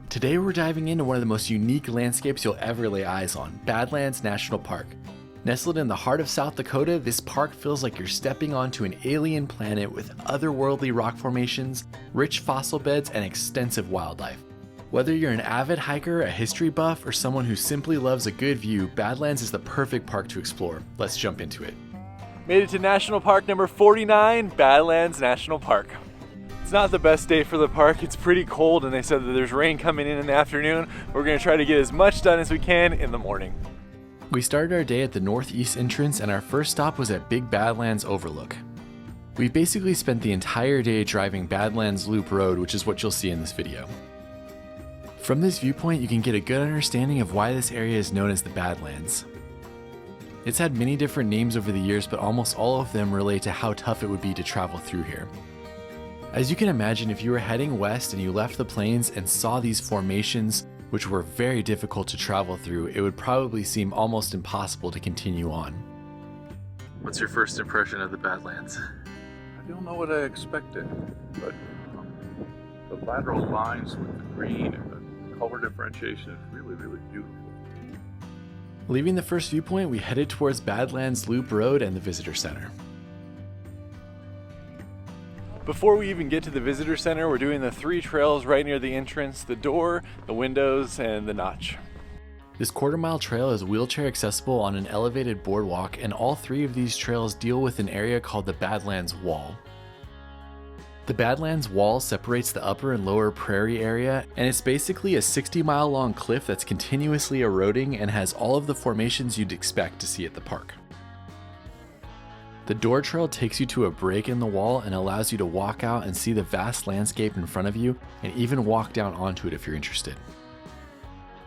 Today we're diving into one of the most unique landscapes you'll ever lay eyes on, Badlands National Park. Nestled in the heart of South Dakota, this park feels like you're stepping onto an alien planet with otherworldly rock formations, rich fossil beds, and extensive wildlife. Whether you're an avid hiker, a history buff, or someone who simply loves a good view, Badlands is the perfect park to explore. Let's jump into it. Made it to National Park number 49, Badlands National Park. It's not the best day for the park. It's pretty cold and they said that there's rain coming in the afternoon. We're gonna try to get as much done as we can in the morning. We started our day at the northeast entrance and our first stop was at Big Badlands Overlook. We've basically spent the entire day driving Badlands Loop Road, which is what you'll see in this video. From this viewpoint, you can get a good understanding of why this area is known as the Badlands. It's had many different names over the years, but almost all of them relate to how tough it would be to travel through here. As you can imagine, if you were heading west and you left the plains and saw these formations, which were very difficult to travel through, it would probably seem almost impossible to continue on. What's your first impression of the Badlands? I don't know what I expected, but the lateral lines with the green and the color differentiation is really, really beautiful. Leaving the first viewpoint, we headed towards Badlands Loop Road and the Visitor Center. Before we even get to the visitor center, we're doing the 3 trails right near the entrance, the door, the windows, and the notch. This quarter-mile trail is wheelchair accessible on an elevated boardwalk, and all 3 of these trails deal with an area called the Badlands Wall. The Badlands Wall separates the upper and lower Prairie area, and it's basically a 60-mile-long cliff that's continuously eroding and has all of the formations you'd expect to see at the park. The door trail takes you to a break in the wall and allows you to walk out and see the vast landscape in front of you and even walk down onto it if you're interested.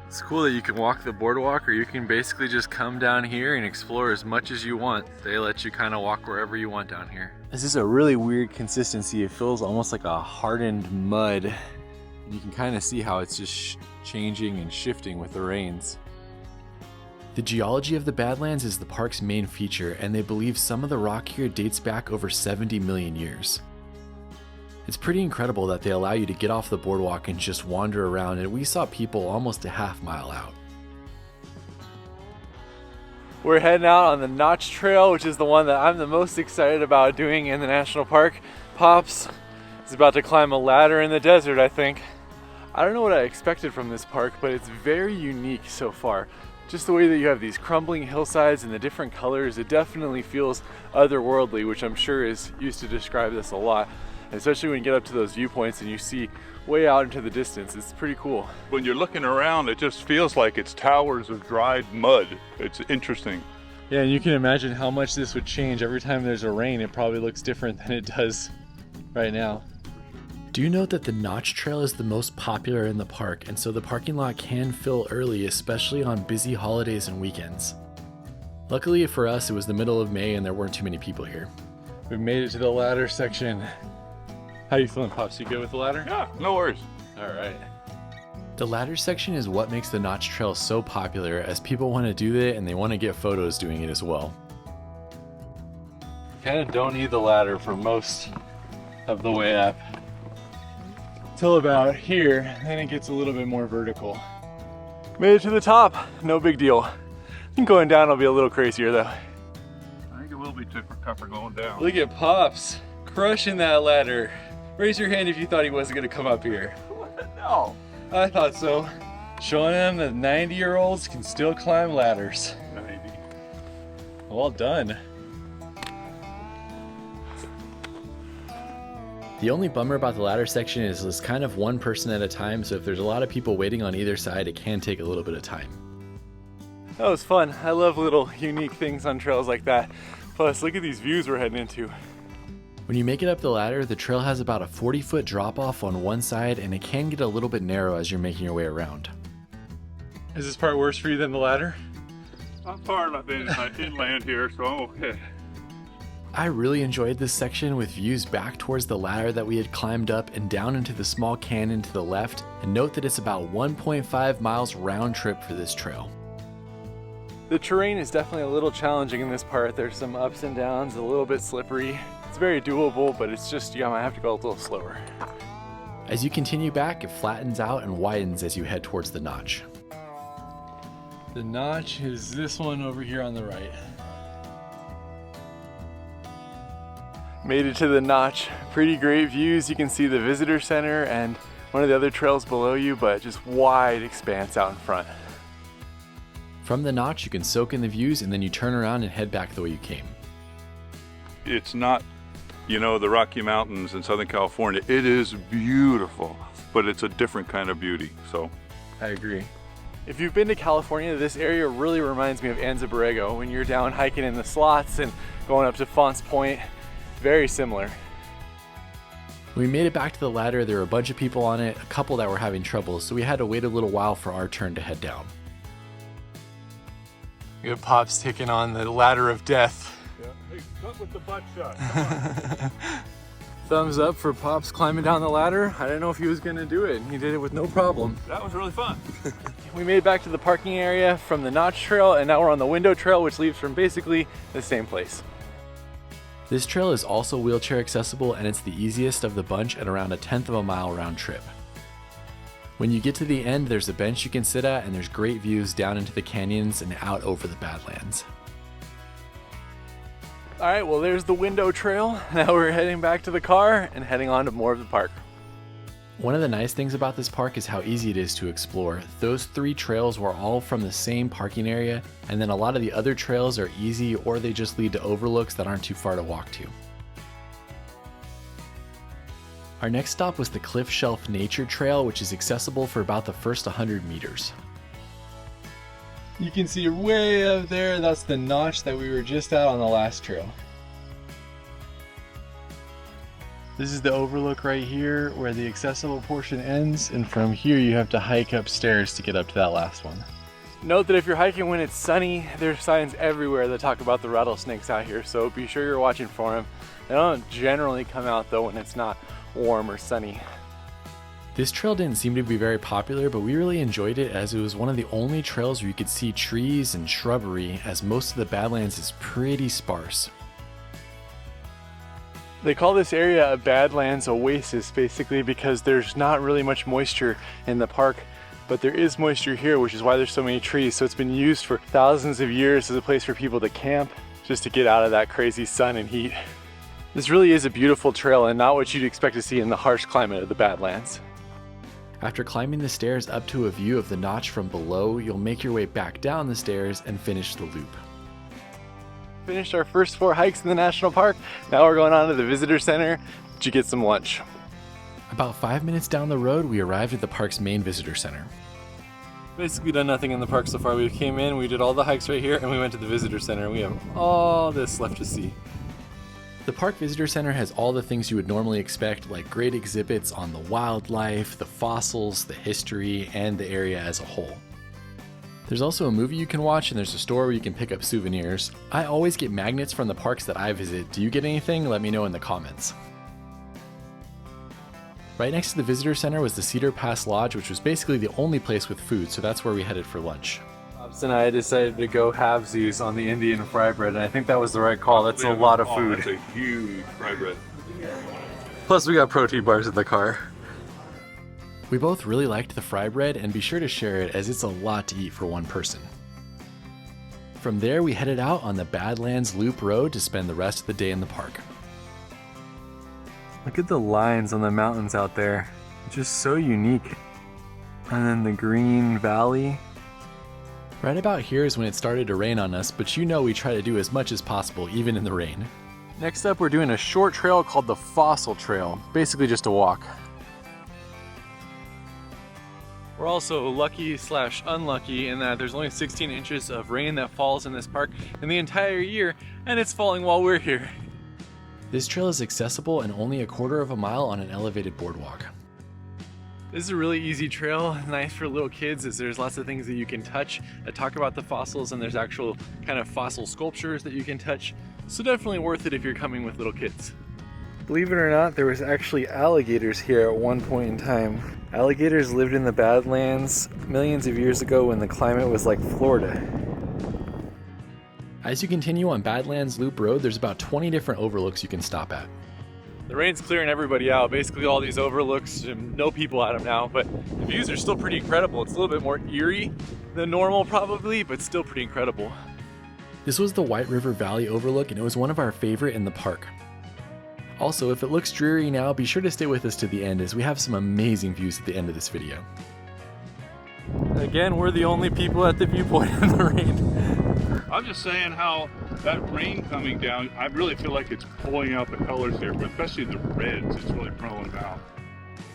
It's cool that you can walk the boardwalk or you can basically just come down here and explore as much as you want. They let you kind of walk wherever you want down here. This is a really weird consistency. It feels almost like a hardened mud. You can kind of see how it's just changing and shifting with the rains. The geology of the Badlands is the park's main feature, and they believe some of the rock here dates back over 70 million years. It's pretty incredible that they allow you to get off the boardwalk and just wander around, and we saw people almost a half-mile out. We're heading out on the Notch Trail, which is the one that I'm the most excited about doing in the national park. Pops is about to climb a ladder in the desert, I think. I don't know what I expected from this park, but it's very unique so far. Just the way that you have these crumbling hillsides and the different colors, it definitely feels otherworldly, which I'm sure is used to describe this a lot. And especially when you get up to those viewpoints and you see way out into the distance, it's pretty cool. When you're looking around, it just feels like it's towers of dried mud. It's interesting. Yeah, and you can imagine how much this would change every time there's a rain. It probably looks different than it does right now. Do you note that the Notch Trail is the most popular in the park, and so the parking lot can fill early, especially on busy holidays and weekends. Luckily for us, it was the middle of May and there weren't too many people here. We made it to the ladder section. How you feeling, Pops? You good with the ladder? Yeah, no worries. All right. The ladder section is what makes the Notch Trail so popular, as people want to do it and they want to get photos doing it as well. Kind of don't need the ladder for most of the way up. Till about here, then it gets a little bit more vertical. Made it to the top, no big deal. I think going down will be a little crazier though. I think it will be tougher going down. Look at Pops crushing that ladder. Raise your hand if you thought he wasn't gonna come up here. No. I thought so. Showing them that 90-year-olds can still climb ladders. Maybe. Well done. The only bummer about the ladder section is it's kind of one person at a time, so if there's a lot of people waiting on either side, it can take a little bit of time. That was fun. I love little unique things on trails like that. Plus, look at these views we're heading into. When you make it up the ladder, the trail has about a 40-foot drop-off on one side, and it can get a little bit narrow as you're making your way around. Is this part worse for you than the ladder? I'm far enough inland here, so I'm okay. I really enjoyed this section with views back towards the ladder that we had climbed up and down into the small canyon to the left, and note that it's about 1.5 miles round trip for this trail. The terrain is definitely a little challenging in this part. There's some ups and downs, a little bit slippery. It's very doable, but it's just, you might have to go a little slower. As you continue back, it flattens out and widens as you head towards the notch. The notch is this one over here on the right. Made it to the notch. Pretty great views. You can see the visitor center and one of the other trails below you, but just wide expanse out in front. From the notch, you can soak in the views and then you turn around and head back the way you came. It's not, you know, the Rocky Mountains in Southern California. It is beautiful, but it's a different kind of beauty, so. I agree. If you've been to California, this area really reminds me of Anza Borrego when you're down hiking in the slots and going up to Fonts Point. Very similar. When we made it back to the ladder, there were a bunch of people on it, a couple that were having trouble, so we had to wait a little while for our turn to head down. We got Pops taking on the ladder of death. Yeah. Hey, cut with the butt shot. Come on. Thumbs up for Pops climbing down the ladder. I didn't know if he was gonna do it, and he did it with no problem. That was really fun. We made it back to the parking area from the Notch Trail, and now we're on the Window Trail, which leads from basically the same place. This trail is also wheelchair accessible, and it's the easiest of the bunch at around 1/10 of a mile round trip. When you get to the end, there's a bench you can sit at, and there's great views down into the canyons and out over the Badlands. All right, well, there's the Window Trail. Now we're heading back to the car and heading on to more of the park. One of the nice things about this park is how easy it is to explore. Those 3 trails were all from the same parking area, and then a lot of the other trails are easy or they just lead to overlooks that aren't too far to walk to. Our next stop was the Cliff Shelf Nature Trail, which is accessible for about the first 100 meters. You can see way up there, that's the notch that we were just at on the last trail. This is the overlook right here where the accessible portion ends, and from here you have to hike upstairs to get up to that last one. Note that if you're hiking when it's sunny, there's signs everywhere that talk about the rattlesnakes out here, so be sure you're watching for them. They don't generally come out though when it's not warm or sunny. This trail didn't seem to be very popular, but we really enjoyed it as it was one of the only trails where you could see trees and shrubbery, as most of the Badlands is pretty sparse. They call this area a Badlands oasis basically because there's not really much moisture in the park, but there is moisture here, which is why there's so many trees. So it's been used for thousands of years as a place for people to camp, just to get out of that crazy sun and heat. This really is a beautiful trail and not what you'd expect to see in the harsh climate of the Badlands. After climbing the stairs up to a view of the notch from below, you'll make your way back down the stairs and finish the loop. Finished our first 4 hikes in the national park. Now we're going on to the visitor center to get some lunch. About 5 minutes down the road, we arrived at the park's main visitor center. Basically done nothing in the park so far. We came in, we did all the hikes right here, and we went to the visitor center. We have all this left to see. The Park Visitor Center has all the things you would normally expect, like great exhibits on the wildlife, the fossils, the history, and the area as a whole. There's also a movie you can watch, and there's a store where you can pick up souvenirs. I always get magnets from the parks that I visit. Do you get anything? Let me know in the comments. Right next to the Visitor Center was the Cedar Pass Lodge, which was basically the only place with food, so that's where we headed for lunch. Pops and I decided to go halvesies on the Indian fry bread, and I think that was the right call. That's a lot of food. That's a huge fry bread. Plus we got protein bars in the car. We both really liked the fry bread, and be sure to share it as it's a lot to eat for one person. From there, we headed out on the Badlands Loop Road to spend the rest of the day in the park. Look at the lines on the mountains out there. Just so unique. And then the green valley. Right about here is when it started to rain on us, but you know we try to do as much as possible, even in the rain. Next up, we're doing a short trail called the Fossil Trail. Basically just a walk. We're also lucky/unlucky in that there's only 16 inches of rain that falls in this park in the entire year, and it's falling while we're here. This trail is accessible and only 1/4 of a mile on an elevated boardwalk. This is a really easy trail, nice for little kids as there's lots of things that you can touch that talk about the fossils, and there's actual kind of fossil sculptures that you can touch. So definitely worth it if you're coming with little kids. Believe it or not, there was actually alligators here at one point in time. Alligators lived in the Badlands millions of years ago when the climate was like Florida. As you continue on Badlands Loop Road, there's about 20 different overlooks you can stop at. The rain's clearing everybody out. Basically all these overlooks, no people at them now, but the views are still pretty incredible. It's a little bit more eerie than normal probably, but still pretty incredible. This was the White River Valley Overlook, and it was one of our favorite in the park. Also, if it looks dreary now, be sure to stay with us to the end as we have some amazing views at the end of this video. Again, we're the only people at the viewpoint in the rain. I'm just saying how that rain coming down, I really feel like it's pulling out the colors here, but especially the reds, it's really pulling them out.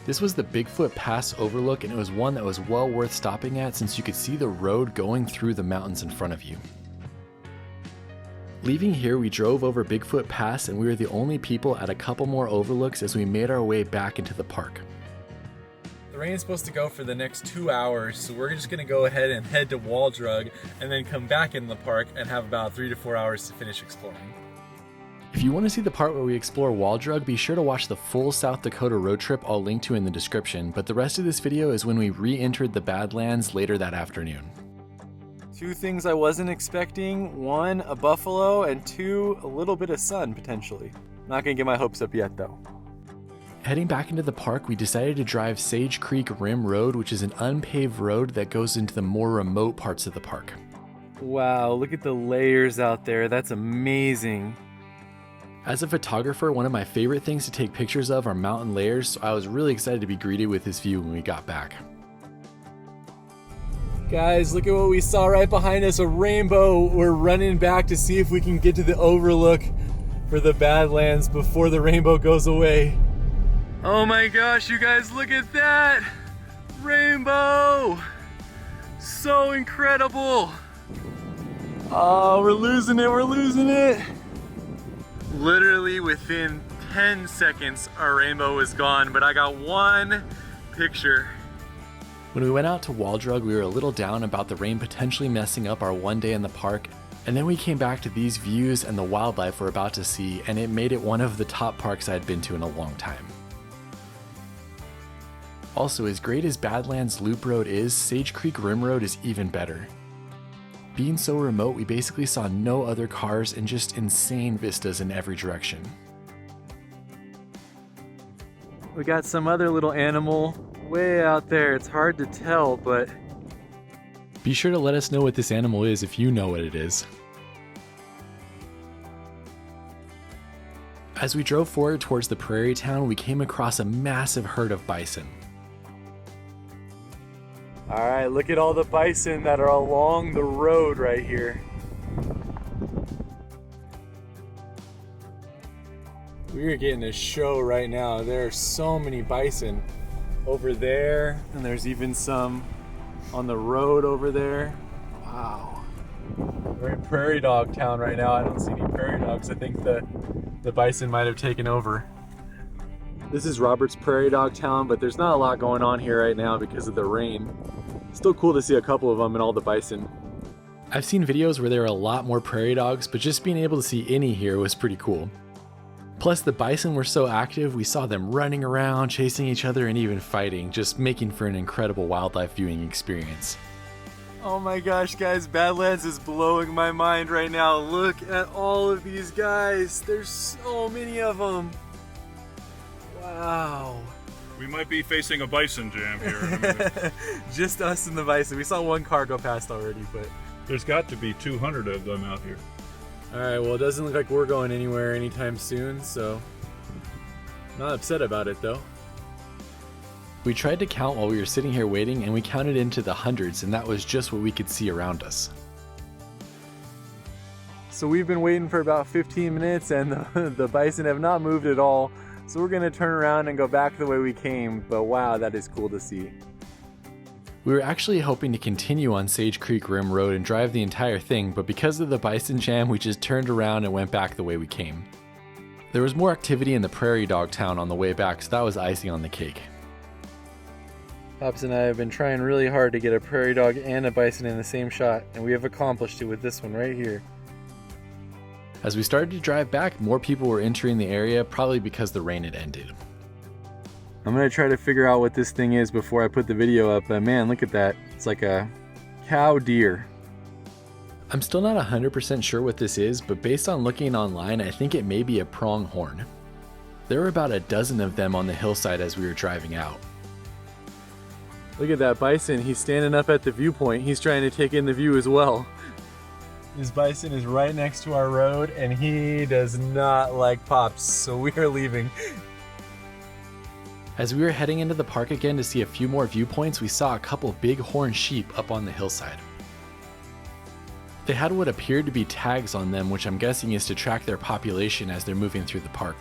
This was the Bigfoot Pass Overlook, and it was one that was well worth stopping at since you could see the road going through the mountains in front of you. Leaving here, we drove over Bigfoot Pass, and we were the only people at a couple more overlooks as we made our way back into the park. The rain's supposed to go for the next 2 hours, so we're just gonna go ahead and head to Wall Drug and then come back in the park and have about 3 to 4 hours to finish exploring. If you want to see the part where we explore Wall Drug, be sure to watch the full South Dakota road trip I'll link to in the description, but the rest of this video is when we re-entered the Badlands later that afternoon. 2 things I wasn't expecting: 1, a buffalo, and 2, a little bit of sun potentially. Not gonna get my hopes up yet though. Heading back into the park, we decided to drive Sage Creek Rim Road, which is an unpaved road that goes into the more remote parts of the park. Wow, look at the layers out there. That's amazing. As a photographer, one of my favorite things to take pictures of are mountain layers, so I was really excited to be greeted with this view when we got back. Guys, look at what we saw right behind us, a rainbow. We're running back to see if we can get to the overlook for the Badlands before the rainbow goes away. Oh my gosh, you guys, look at that! Rainbow! So incredible! Oh, we're losing it! Literally within 10 seconds, our rainbow was gone, but I got one picture. When we went out to Wall Drug, we were a little down about the rain potentially messing up our one day in the park, and then we came back to these views and the wildlife we're about to see, and it made it one of the top parks I'd been to in a long time. Also, as great as Badlands Loop Road is, Sage Creek Rim Road is even better. Being so remote, we basically saw no other cars and just insane vistas in every direction. We got some other little animal way out there. It's hard to tell, but be sure to let us know what this animal is if you know what it is. As we drove forward towards the prairie town, we came across a massive herd of bison. all right, look at all the bison that are along the road right here. We are getting a show right now. There are so many bison over there, and there's even some on the road over there. Wow. We're in prairie dog town right now. I don't see any prairie dogs. I think the bison might have taken over. This is Robert's prairie dog town, but there's not a lot going on here right now because of the rain. Still cool to see a couple of them and all the bison. I've seen videos where there are a lot more prairie dogs, but just being able to see any here was pretty cool. Plus, the bison were so active, we saw them running around, chasing each other, and even fighting, just making for an incredible wildlife viewing experience. Oh my gosh, guys, Badlands is blowing my mind right now. Look at all of these guys. There's so many of them. Wow. We might be facing a bison jam here in a minute. Just us and the bison. We saw one car go past already, but There's got to be 200 of them out here. all right, well, it doesn't look like we're going anywhere anytime soon, so not upset about it though. We tried to count while we were sitting here waiting, and we counted into the hundreds, and that was just what we could see around us. So we've been waiting for about 15 minutes and the bison have not moved at all. So we're gonna turn around and go back the way we came, but wow, that is cool to see. We were actually hoping to continue on Sage Creek Rim Road and drive the entire thing, but because of the bison jam, we just turned around and went back the way we came. There was more activity in the prairie dog town on the way back, so that was icing on the cake. Pops and I have been trying really hard to get a prairie dog and a bison in the same shot, and we have accomplished it with this one right here. As we started to drive back, more people were entering the area, probably because the rain had ended. I'm gonna try to figure out what this thing is before I put the video up, but man, look at that. It's like a cow deer. I'm still not 100% sure what this is, but based on looking online, I think it may be a pronghorn. There were about a dozen of them on the hillside as we were driving out. Look at that bison, he's standing up at the viewpoint. He's trying to take in the view as well. This bison is right next to our road and he does not like Pops, so we are leaving. As we were heading into the park again to see a few more viewpoints, we saw a couple big horned sheep up on the hillside. They had what appeared to be tags on them, which I'm guessing is to track their population as they're moving through the park.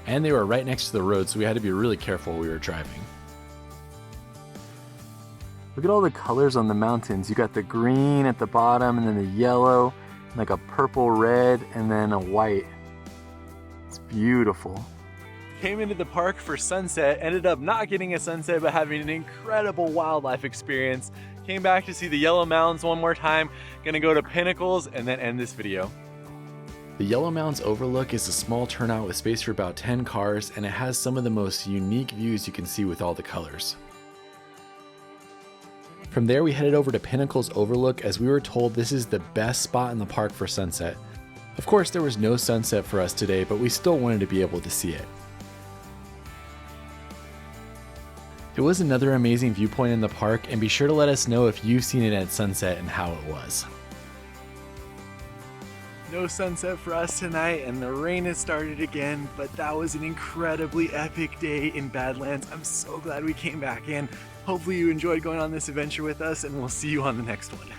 And they were right next to the road, so we had to be really careful while we were driving. Look at all the colors on the mountains. You got the green at the bottom, and then the yellow, like a purple red, and then a white. It's beautiful. Came into the park for sunset, ended up not getting a sunset, but having an incredible wildlife experience. Came back to see the Yellow Mounds one more time. Gonna go to Pinnacles and then end this video. The Yellow Mounds Overlook is a small turnout with space for about 10 cars, and it has some of the most unique views you can see with all the colors. From there we headed over to Pinnacles Overlook, as we were told this is the best spot in the park for sunset. Of course there was no sunset for us today, but we still wanted to be able to see it. It was another amazing viewpoint in the park, and be sure to let us know if you've seen it at sunset and how it was. No sunset for us tonight, and the rain has started again, but that was an incredibly epic day in Badlands. I'm so glad we came back in. Hopefully you enjoyed going on this adventure with us, and we'll see you on the next one.